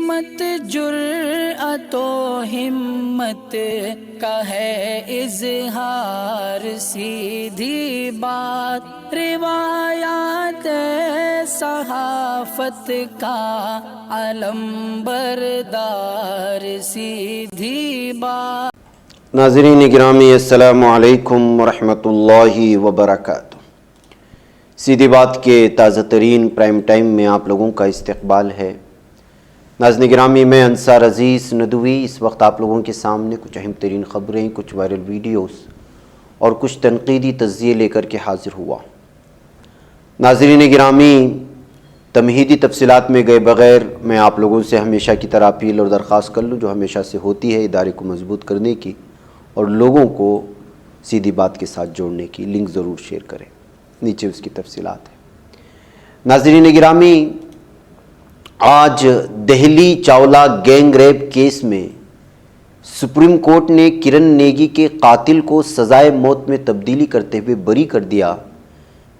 सीमत जुर्अतो हिम्मत का है इजहार, सीधी बात रिवायात सहाफत का अलम बरदार, सीधी बात। नाज़रीन गिरामी अस्सलामु अलैकुम वरहमतुल्लाहि वबरकातुहू। सीधी बात के ताज़ा तरीन प्राइम टाइम में आप लोगों का इस्तकबाल है। नाज़रीन गिरामी, मैं अंसार अज़ीज़ नदवी इस वक्त आप लोगों के सामने कुछ अहम तरीन ख़बरें, कुछ वायरल वीडियोस और कुछ तनक़ीदी तज़्ज़िये लेकर के हाज़िर हुआ। नाज़रीन गिरामी, तमहीदी तफसीलात में गए बग़ैर मैं आप लोगों से हमेशा की तरह अपील और दरख्वास्त कर लूँ, जो हमेशा से होती है, इदारे को मजबूत करने की और लोगों को सीधी बात के साथ जोड़ने की। लिंक ज़रूर शेयर करें, नीचे उसकी तफसीलात है। नाज़रीन गिरामी, आज Delhi Chawla gang rape case में सुप्रीम कोर्ट ने किरण नेगी के कातिल को सज़ाए मौत में तब्दीली करते हुए बरी कर दिया,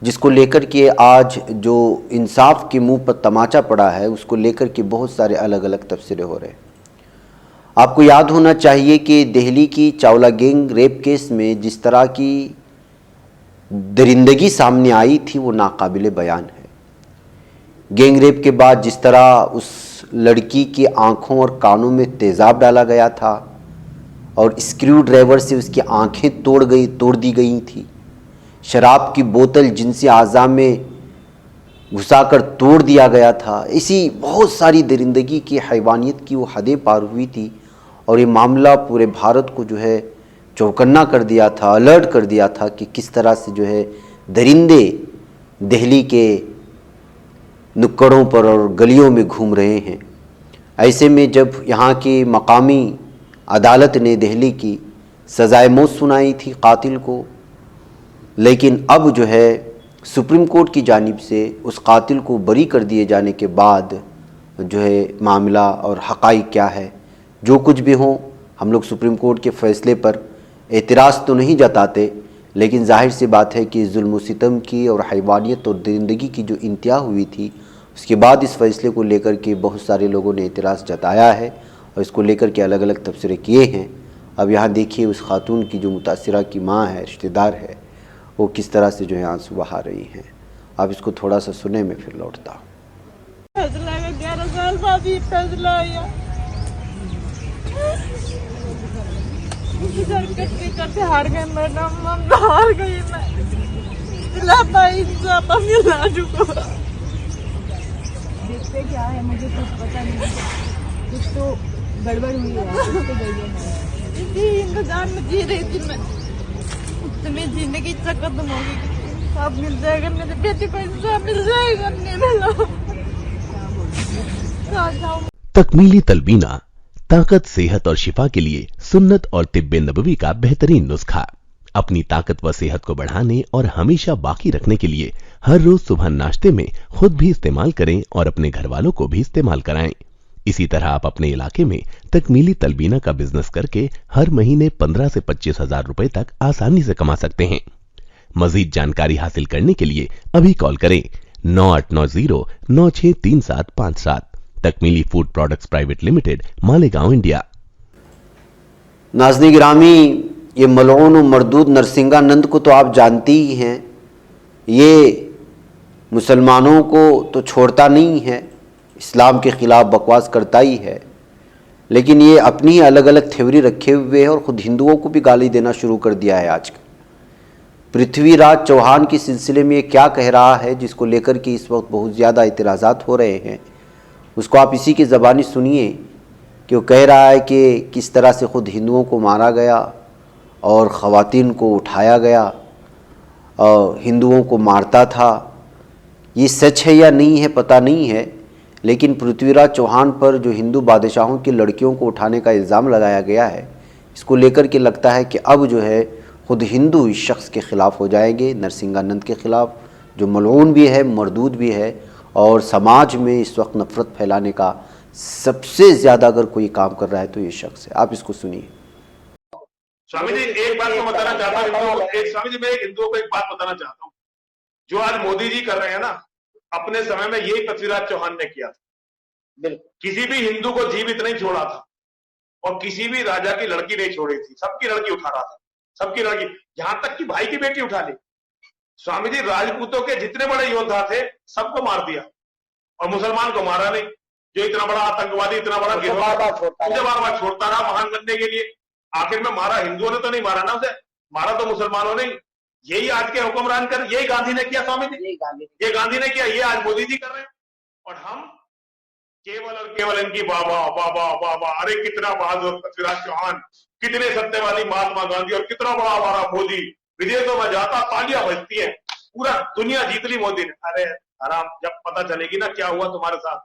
जिसको लेकर के आज जो इंसाफ के मुंह पर तमाचा पड़ा है, उसको लेकर के बहुत सारे अलग अलग तफसीरें हो रहे हैं। आपको याद होना चाहिए कि दिल्ली की चावला गैंग रेप केस में जिस तरह की दरिंदगी सामने आई थी वो नाकाबिले बयान है। गैंग रेप के बाद जिस तरह उस लड़की की आंखों और कानों में तेज़ाब डाला गया था और स्क्रू ड्राइवर से उसकी आंखें तोड़ दी गई थी, शराब की बोतल जिनसे आज़ा में घुसाकर तोड़ दिया गया था, इसी बहुत सारी दरिंदगी की, हैवानियत की वो हदें पार हुई थी और ये मामला पूरे भारत को जो है चौकन्ना कर दिया था, अलर्ट कर दिया था कि किस तरह से जो है दरिंदे दिल्ली के नुक्कड़ों पर और गलियों में घूम रहे हैं। ऐसे में जब यहाँ की मकामी अदालत ने दिल्ली की सज़ाए मौत सुनाई थी कातिल को, लेकिन अब जो है सुप्रीम कोर्ट की जानिब से उस कातिल को बरी कर दिए जाने के बाद जो है मामला और हक़ाइक़ क्या है, जो कुछ भी हो, हम लोग सुप्रीम कोर्ट के फ़ैसले पर एतराज़ तो नहीं जताते, लेकिन जाहिर सी बात है कि जुल्म सितम की और हैवानियत और दरिंदगी की जो इंतहा हुई थी, उसके बाद इस फ़ैसले को लेकर के बहुत सारे लोगों ने एतराज़ जताया है और इसको लेकर के अलग अलग तबसरे किए हैं। अब यहाँ देखिए उस खातून की जो मुतासिरा की माँ है, रिश्तेदार है, वो किस तरह से जो है आंसू बहा रही हैं। आप इसको थोड़ा सा सुने, मैं फिर लौटता हूँ। फैसला 11 साल बाद ही फैसला आया। करते हार गए मैडम, हम हार गई। मैं देखते क्या है, मुझे कुछ पता नहीं, कुछ तो गड़बड़ हुई है, कुछ तो गड़बड़ है। इसी इंतजार में जी रही थी मैं, मेरी जिंदगी खत्म हो गई। सब मिल जाएगा, मेरे बेटे को इंसाफ मिल जाएगा। नहीं मिला। तकमीली तलबीना, ताकत, सेहत और शिफा के लिए सुन्नत और तिब्बे नबवी का बेहतरीन नुस्खा। अपनी ताकत व सेहत को बढ़ाने और हमेशा बाकी रखने के लिए हर रोज सुबह नाश्ते में खुद भी इस्तेमाल करें और अपने घर वालों को भी इस्तेमाल कराएं। इसी तरह आप अपने इलाके में तकमीली तलबीना का बिजनेस करके हर महीने 15 से 25 हजार रुपए तक आसानी से कमा सकते हैं। मजीद जानकारी हासिल करने के लिए अभी कॉल करें 9890963757। Takmili food products private limited, Malegaon, India. नाज़रीन गिरामी, ये मलऊन और मरदूद नरसिंहानंद को तो आप जानती ही हैं। ये मुसलमानों को तो छोड़ता नहीं है, इस्लाम के ख़िलाफ़ बकवास करता ही है, लेकिन ये अपनी ही अलग अलग थ्योरी रखे हुए है और ख़ुद हिंदुओं को भी गाली देना शुरू कर दिया है। आजकल पृथ्वीराज चौहान के सिलसिले में ये क्या कह रहा है, जिसको लेकर के इस वक्त बहुत ज़्यादा इतराज़ात हो रहे हैं, उसको आप इसी की ज़बानी सुनिए कि वो कह रहा है कि किस तरह से ख़ुद हिंदुओं को मारा गया और ख़वातीन को उठाया गया और हिंदुओं को मारता था। ये सच है या नहीं है पता नहीं है, लेकिन पृथ्वीराज चौहान पर जो हिंदू बादशाहों की लड़कियों को उठाने का इल्ज़ाम लगाया गया है, इसको लेकर के लगता है कि अब जो है ख़ुद हिंदू इस शख्स के ख़िलाफ़ हो जाएंगे, नरसिंहानंद के ख़िलाफ़, जो मलऊन भी है, मरदूद भी है और समाज में इस वक्त नफ़रत फैलाने का सबसे ज़्यादा अगर कोई काम कर रहा है तो ये शख्स है। आप इसको सुनिए। स्वामी जी, एक बात मैं बताना चाहता हूँ, स्वामी जी मैं हिंदुओं को एक बात बताना चाहता हूँ, जो आज मोदी जी कर रहे हैं ना, अपने समय में यही पृथ्वीराज चौहान ने किया था। बिल्कुल। किसी भी हिंदू को जीवित नहीं छोड़ा था और किसी भी राजा की लड़की नहीं छोड़ी थी, सबकी लड़की उठा रहा था, सबकी लड़की, यहां तक कि भाई की बेटी उठा ली। स्वामी जी राजपूतों के जितने बड़े योद्धा थे सबको मार दिया और मुसलमान को मारा नहीं, जो इतना बड़ा आतंकवादी, इतना बड़ा गिरोह बार बार छोड़ता रहा महान बनने के लिए। आखिर में मारा हिंदुओं ने तो नहीं मारा ना उसे, मारा तो मुसलमानों ने। यही आज के हुक्मरान कर, यही गांधी ने किया स्वामी जी, ये गांधी ने किया, ये आज मोदी जी कर रहे हैं। और हम केवल और केवल इनकी बाबा बाबा बाबा, अरे कितना बहादुर पृथ्वीराज चौहान, कितने सत्यवादी महात्मा गांधी, और कितना बड़ा हमारा मोदी, विदेशों में जाता तालियां बजती है, पूरा दुनिया जीत ली मोदी ने। अरे आराम, जब पता चलेगी ना क्या हुआ तुम्हारे साथ,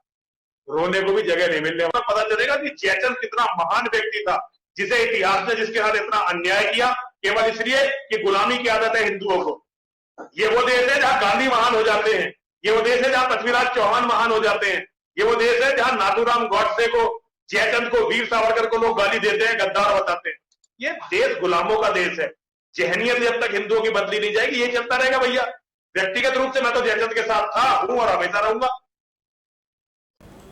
रोने को भी जगह नहीं मिलने वाला। पता चलेगा कि जयचंद कितना महान व्यक्ति था, जिसे इतिहास ने जिसके साथ इतना अन्याय किया केवल इसलिए कि गुलामी की आदत है हिंदुओं को। ये वो देश है जहां गांधी महान हो जाते हैं, ये वो देश है जहां पृथ्वीराज चौहान महान हो जाते हैं, ये वो देश है जहां नाथूराम गॉडसे को, जयचंद को, वीर सावरकर को लोग गाली देते हैं, गद्दार बताते हैं। ये देश गुलामों का देश है। जहनियत जब तक हिंदुओं की बदली नहीं जाएगी ये चलता रहेगा भैया। व्यक्तिगत रूप से मैं तो जयचंद के साथ था, हूं और हमेशा रहूंगा।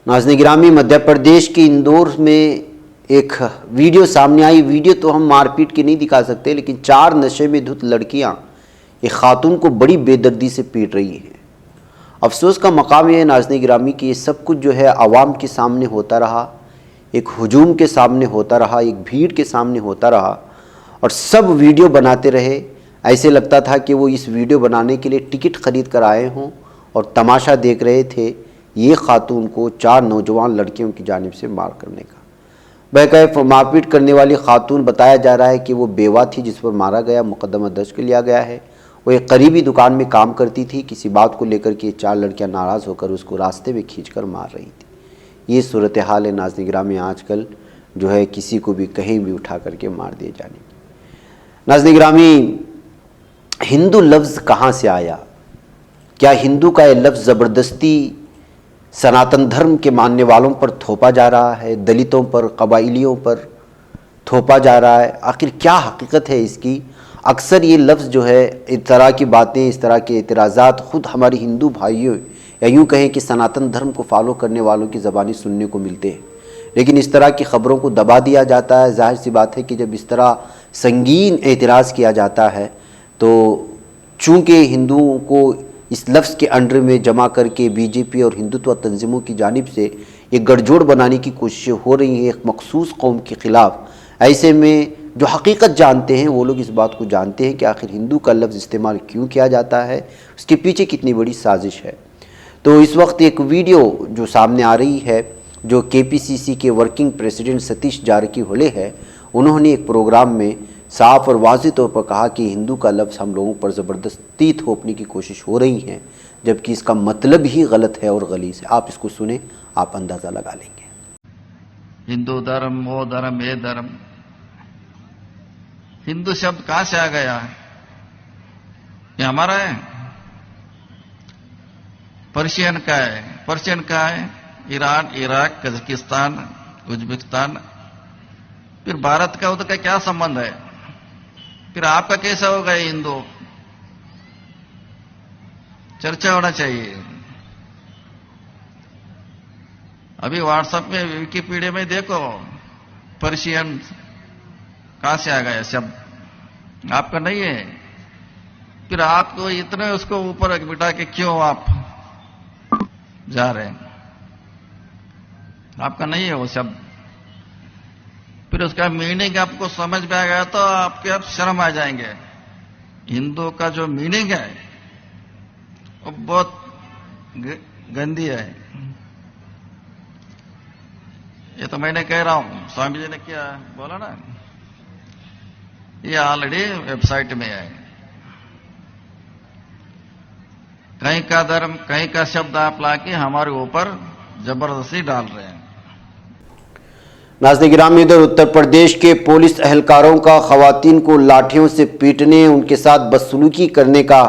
नाज़रीन गिरामी, मध्य प्रदेश के इंदौर में एक वीडियो सामने आई। वीडियो तो हम मारपीट की नहीं दिखा सकते, लेकिन 4 नशे में धुत लड़कियां एक खातून को बड़ी बेदर्दी से पीट रही हैं। अफसोस का मकाम यह है नाज़रीन गिरामी कि ये सब कुछ जो है आवाम के सामने होता रहा, एक हुजूम के सामने होता रहा, एक भीड़ के सामने होता रहा, और सब वीडियो बनाते रहे। ऐसे लगता था कि वो इस वीडियो बनाने के लिए टिकट खरीद कर आए हों और तमाशा देख रहे थे ये खातून को 4 नौजवान लड़कियों की जानिब से मार करने का। बहकैफ मारपीट करने वाली खातून बताया जा रहा है कि वो बेवा थी जिस पर मारा गया, मुकदमा दर्ज कर लिया गया है। वो एक करीबी दुकान में काम करती थी, किसी बात को लेकर के 4 लड़कियां नाराज़ होकर उसको रास्ते में खींचकर मार रही थी। ये सूरत हाल है नाज़रीन गिरामी आजकल, जो है किसी को भी कहीं भी उठा करके मार दिए जाने की। नाज़रीन गिरामी, हिंदू लफ्ज़ कहाँ से आया? क्या हिंदू का ये लफ्ज़ ज़बरदस्ती सनातन धर्म के मानने वालों पर थोपा जा रहा है, दलितों पर, कबाइलियों पर थोपा जा रहा है? आखिर क्या हकीकत है इसकी? अक्सर ये लफ्ज़ जो है, इस तरह की बातें, इस तरह के एतराज़ात खुद हमारे हिंदू भाइयों या यूँ कहें कि सनातन धर्म को फॉलो करने वालों की ज़बानी सुनने को मिलते हैं। लेकिन इस तरह की ख़बरों को दबा दिया जाता है। जाहिर सी बात है कि जब इस तरह संगीन एतराज़ किया जाता है तो चूँकि हिंदुओं को इस लफ्ज़ के अंडर में जमा करके बीजेपी और हिंदुत्व तंजीमों की जानिब से ये गठजोड़ बनाने की कोशिशें हो रही हैं एक मखसूस कौम के ख़िलाफ़। ऐसे में जो हकीकत जानते हैं वो लोग इस बात को जानते हैं कि आखिर हिंदू का लफ्ज़ इस्तेमाल क्यों किया जाता है, उसके पीछे कितनी बड़ी साजिश है। तो इस वक्त एक वीडियो जो सामने आ रही है, जो केपीसीसी के वर्किंग प्रेसिडेंट सतीश जारकीहोली है, उन्होंने एक प्रोग्राम में साफ और वाज़ेह तौर पर कहा कि हिंदू का लफ्ज़ हम लोगों पर ज़बरदस्ती थोपने की कोशिश हो रही है, जबकि इसका मतलब ही गलत है और गलीज़ है। आप इसको सुने, आप अंदाज़ा लगा लेंगे। हिंदू धर्म, वो धर्म, ये धर्म, हिंदू शब्द कहां से आ गया है? ये हमारा है? पर्शियन का है। पर्शियन का है ईरान, इराक, कजाकिस्तान, उज्बेकिस्तान। फिर भारत का उधर का क्या संबंध है? फिर आपका कैसा होगा हिंदू? चर्चा होना चाहिए। अभी व्हाट्सएप में, विकिपीडिया में देखो, पर्शियन कहां से आ गया शब्द? आपका नहीं है। फिर आपको इतने उसको ऊपर बिठा के क्यों आप जा रहे हैं? आपका नहीं है वो शब्द। फिर उसका मीनिंग आपको समझ में आ गया तो आपके आप शर्म आ जाएंगे। हिंदू का जो मीनिंग है वो बहुत गंदी है। ये तो मैंने कह रहा हूं, स्वामी जी ने क्या बोला ना, ये ऑलरेडी वेबसाइट में है। कहीं का धर्म, कहीं का शब्द आप लाके हमारे ऊपर जबरदस्ती डाल रहे हैं। नाज़रीन गिरामी, इधर उत्तर प्रदेश के पुलिस एहलकारों का खवातीन को लाठियों से पीटने, उनके साथ बदसलूकी करने का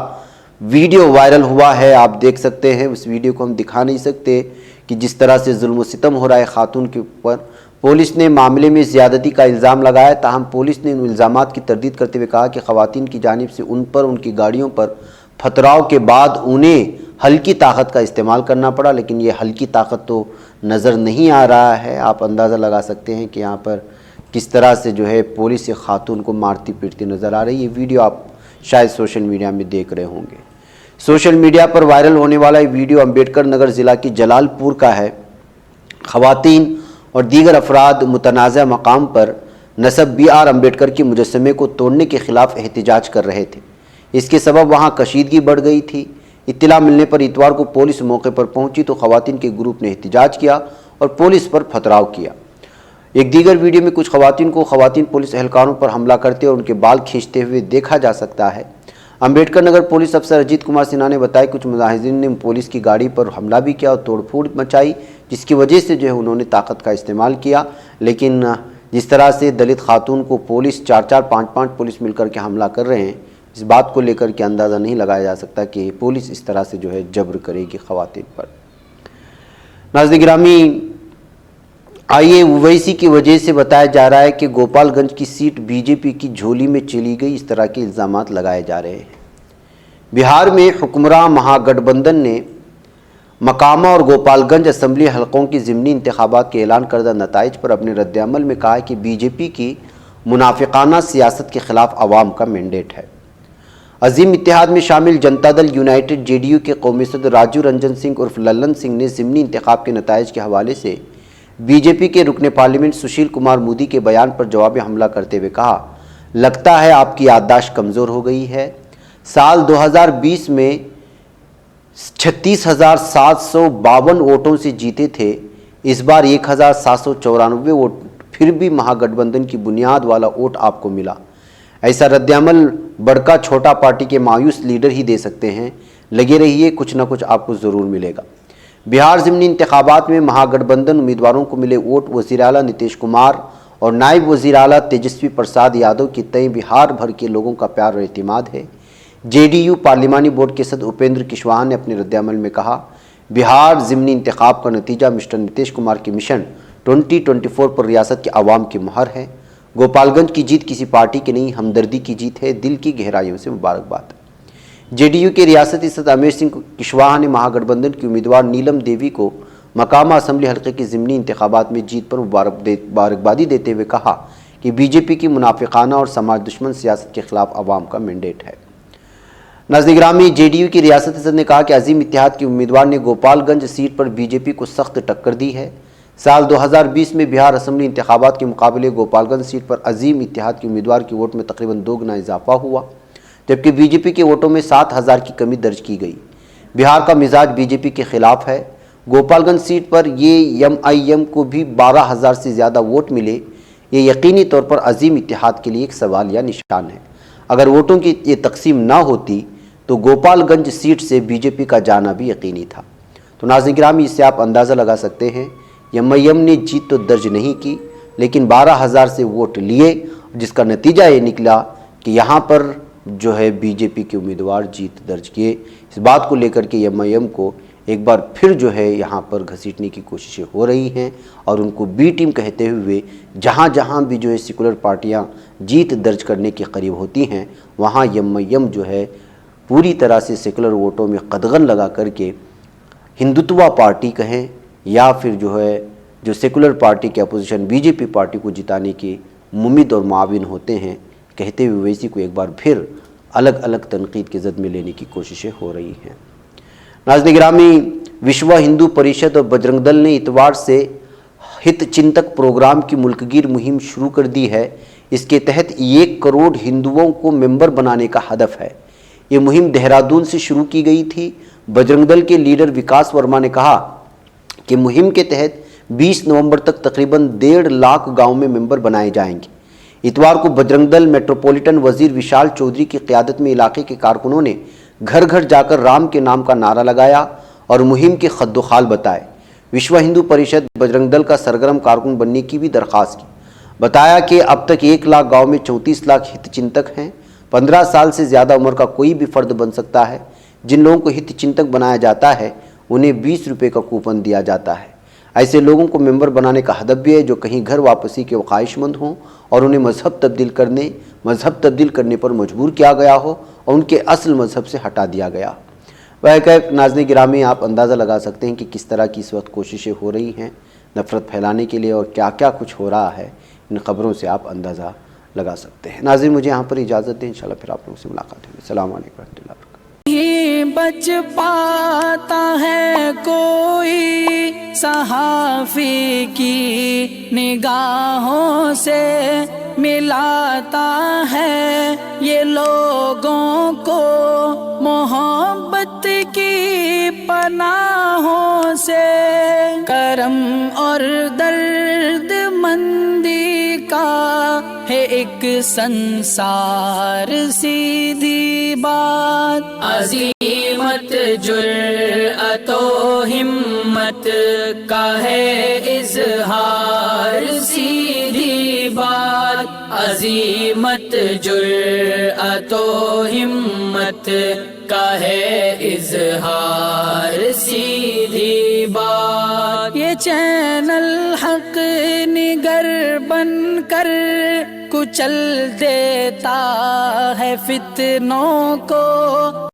वीडियो वायरल हुआ है। आप देख सकते हैं, उस वीडियो को हम दिखा नहीं सकते कि जिस तरह से जुल्म सितम हो रहा है खातून के ऊपर। पुलिस ने मामले में ज़्यादती का इल्ज़ाम लगाया, ताहम पुलिस ने उन इल्ज़ामात की तरदीद करते हुए कहा कि खवातीन की जानिब से उन पर, उनकी गाड़ियों पर पथराव के बाद उन्हें हल्की ताकत का इस्तेमाल करना पड़ा, लेकिन ये हल्की ताकत तो नज़र नहीं आ रहा है। आप अंदाज़ा लगा सकते हैं कि यहाँ पर किस तरह से जो है पुलिस एक खातून को मारती पीटती नज़र आ रही है। ये वीडियो आप शायद सोशल मीडिया में देख रहे होंगे। सोशल मीडिया पर वायरल होने वाला ये वीडियो अम्बेडकर नगर ज़िला की जलालपुर का है। ख़वातीन और दीगर अफराद मुतनाज़ा मकाम पर नसब BR अम्बेडकर के मुजस्समे को तोड़ने के ख़िलाफ़ एहतजाज कर रहे थे। इसके सबब वहाँ कशीदगी बढ़ गई थी। इत्तला मिलने पर इतवार को पुलिस मौके पर पहुंची तो ख़वातीन के ग्रुप ने एहतजाज किया और पुलिस पर पथराव किया। एक दीगर वीडियो में कुछ ख़वातीन को ख़वातीन पुलिस एहलकारों पर हमला करते और उनके बाल खींचते हुए देखा जा सकता है। अम्बेडकर नगर पुलिस अफसर अजीत कुमार सिन्हा ने बताया कुछ मुजाहिदीन ने पुलिस की गाड़ी पर हमला भी किया और तोड़फोड़ मचाई, जिसकी वजह से जो है उन्होंने ताकत का इस्तेमाल किया। लेकिन जिस तरह से दलित खातून को पुलिस 4-4, 5-5 पुलिस मिलकर के हमला कर रहे हैं, इस बात को लेकर के अंदाज़ा नहीं लगाया जा सकता कि पुलिस इस तरह से जो है जबर करेगी ख़वातीन पर। नाज़रीन गिरामी, आइए ओवैसी की वजह से बताया जा रहा है कि गोपालगंज की सीट बीजेपी की झोली में चली गई, इस तरह के इल्ज़ामात लगाए जा रहे हैं। बिहार में हुक्मरान महागठबंधन ने मकामा और गोपालगंज असम्बली हलकों की ज़िमनी इंतखाबात के ऐलान करदा नताइज पर अपने रद्द-ए-अमल में कहा है कि बीजेपी की मुनाफिकाना सियासत के ख़िलाफ़ अवाम का मैंडेट है। अजीम इत्तेहाद में शामिल जनता दल यूनाइटेड JDU के कौमी सदर राजू रंजन सिंह उर्फ लल्लन सिंह ने ज़िमनी इंतखाब के नताइज के हवाले से बीजेपी के रुकने पार्लियामेंट सुशील कुमार मोदी के बयान पर जवाबी हमला करते हुए कहा, लगता है आपकी याददाश्त कमज़ोर हो गई है। साल 2020 में 36,752 वोटों से जीते थे, इस बार 1,794 वोट, फिर भी महागठबंधन की बुनियाद वाला वोट आपको मिला। ऐसा रद्द-ए-अमल बड़का छोटा पार्टी के मायूस लीडर ही दे सकते हैं। लगे रहिए, कुछ ना कुछ आपको ज़रूर मिलेगा। बिहार ज़िमनी इंतखाबात में महागठबंधन उम्मीदवारों को मिले वोट वज़ीर आला नीतीश कुमार और नायब वज़ीर आला तेजस्वी प्रसाद यादव की तय बिहार भर के लोगों का प्यार और एतमाद है। JDU पार्लिमानी बोर्ड के सदस्य उपेंद्र कुशवाहा ने अपने रद्द-ए-अमल में कहा, बिहार ज़िमनी इंतखाब का नतीजा मिस्टर नीतीश कुमार के मिशन 2024 पर रियासत के अवाम की मुहर है। गोपालगंज की जीत किसी पार्टी की नहीं, हमदर्दी की जीत है। दिल की गहराइयों से मुबारकबाद। JDU के रियासती सदस्य अमेर सिंह कुशवाहा ने महागठबंधन की उम्मीदवार नीलम देवी को मकामा असम्बली हल्के की ज़िमनी इंतखाबात में जीत पर मुबारकबादी देते हुए कहा कि बीजेपी की मुनाफिकाना और समाज दुश्मन सियासत के खिलाफ अवाम का मैंडेट है। नाज़रीन गिरामी, JDU की रियासती सदर ने कहा कि अजीम इत्तेहाद के उम्मीदवार ने गोपालगंज सीट पर बीजेपी को सख्त टक्कर दी है। साल 2020 में बिहार असम्बली इंतखाबात के मुकाबले गोपालगंज सीट पर अजीम इत्तेहाद के उम्मीदवार की वोट में तकरीबन 2 गुना इजाफा हुआ, जबकि बीजेपी के वोटों में 7,000 की कमी दर्ज की गई। बिहार का मिजाज बीजेपी के खिलाफ है। गोपालगंज सीट पर ये MIM को भी 12,000 से ज़्यादा वोट मिले, ये यकीनी तौर पर अजीम इत्तेहाद के लिए एक सवाल या निशान है। अगर वोटों की ये तकसीम ना होती तो गोपालगंज सीट से बीजेपी का जाना भी यकीनी था। तो नाज़रीन गिरामी, इससे आप अंदाज़ा लगा सकते हैं MIM ने जीत तो दर्ज नहीं की, लेकिन 12,000 से वोट लिए, जिसका नतीजा ये निकला कि यहाँ पर जो है बीजेपी के उम्मीदवार जीत दर्ज किए। इस बात को लेकर के MIM को एक बार फिर जो है यहाँ पर घसीटने की कोशिशें हो रही हैं और उनको B टीम कहते हुए जहाँ जहाँ भी जो है सेकुलर पार्टियाँ जीत दर्ज करने के करीब होती हैं, वहाँ MIM जो है पूरी तरह से सेकुलर वोटों में कदगन लगा करके हिंदुत्वा पार्टी कहें या फिर जो है जो सेकुलर पार्टी के अपोजिशन बीजेपी पार्टी को जिताने के मुमिद और माविन होते हैं, कहते हुए ओवैसी को एक बार फिर अलग अलग तनकीद के जद में लेने की कोशिशें हो रही हैं। नाज़रीन गिरामी, विश्व हिंदू परिषद और बजरंग दल ने इतवार से हित चिंतक प्रोग्राम की मुल्कगीर मुहिम शुरू कर दी है। इसके तहत 1 करोड़ हिंदुओं को मेंबर बनाने का हदफ है। ये मुहिम देहरादून से शुरू की गई थी। बजरंग दल के लीडर विकास वर्मा ने कहा कि मुहिम के तहत 20 नवंबर तक तकरीबन 1.5 लाख गाँव में मेंबर बनाए जाएंगे। इतवार को बजरंग दल मेट्रोपॉलिटन वजीर विशाल चौधरी की क़यादत में इलाके के कारकुनों ने घर घर जाकर राम के नाम का नारा लगाया और मुहिम के खद्दोखाल बताए। विश्व हिंदू परिषद बजरंग दल का सरगर्म कारकुन बनने की भी दरख्वास्त की। बताया कि अब तक 1 लाख गाँव में 34 लाख हितचिंतक हैं। 15 साल से ज़्यादा उम्र का कोई भी फ़र्द बन सकता है। जिन लोगों को हितचिंतक बनाया जाता है उन्हें 20 रुपये का कूपन दिया जाता है। ऐसे लोगों को मेंबर बनाने का हदफ भी है जो कहीं घर वापसी के ख्वाहिशमंद हों और उन्हें मज़हब तब्दील करने पर मजबूर किया गया हो और उनके असल मज़हब से हटा दिया गया। वह एक नाज़रीन गिरामी, आप अंदाज़ा लगा सकते हैं कि किस तरह की इस वक्त कोशिशें हो रही हैं नफ़रत फैलाने के लिए, और क्या क्या कुछ हो रहा है इन ख़बरों से आप अंदाज़ा लगा सकते हैं। नाज़रीन मुझे यहाँ पर इजाज़त दें, इंशाल्लाह फिर आप लोगों से मुलाकात होगी। अस्सलाम वालेकुम रहमतुल्लाहि व बरकातुहू। ही बच पाता है कोई सहाफ़ी की निगाहों से, मिलाता है ये लोगों को मोहब्बत की पनाहों से। करम और दर्द मंदी का है एक संसार, सीधी बात। अज़ीमत जुर्अतो हिम्मत का है इज़हार, सीधी बात। अज़ीमत जुर्अतो हिम्मत का है इज़हार, सीधी बात। ये चैनल हक निगर बनकर कुचल देता है फितनों को।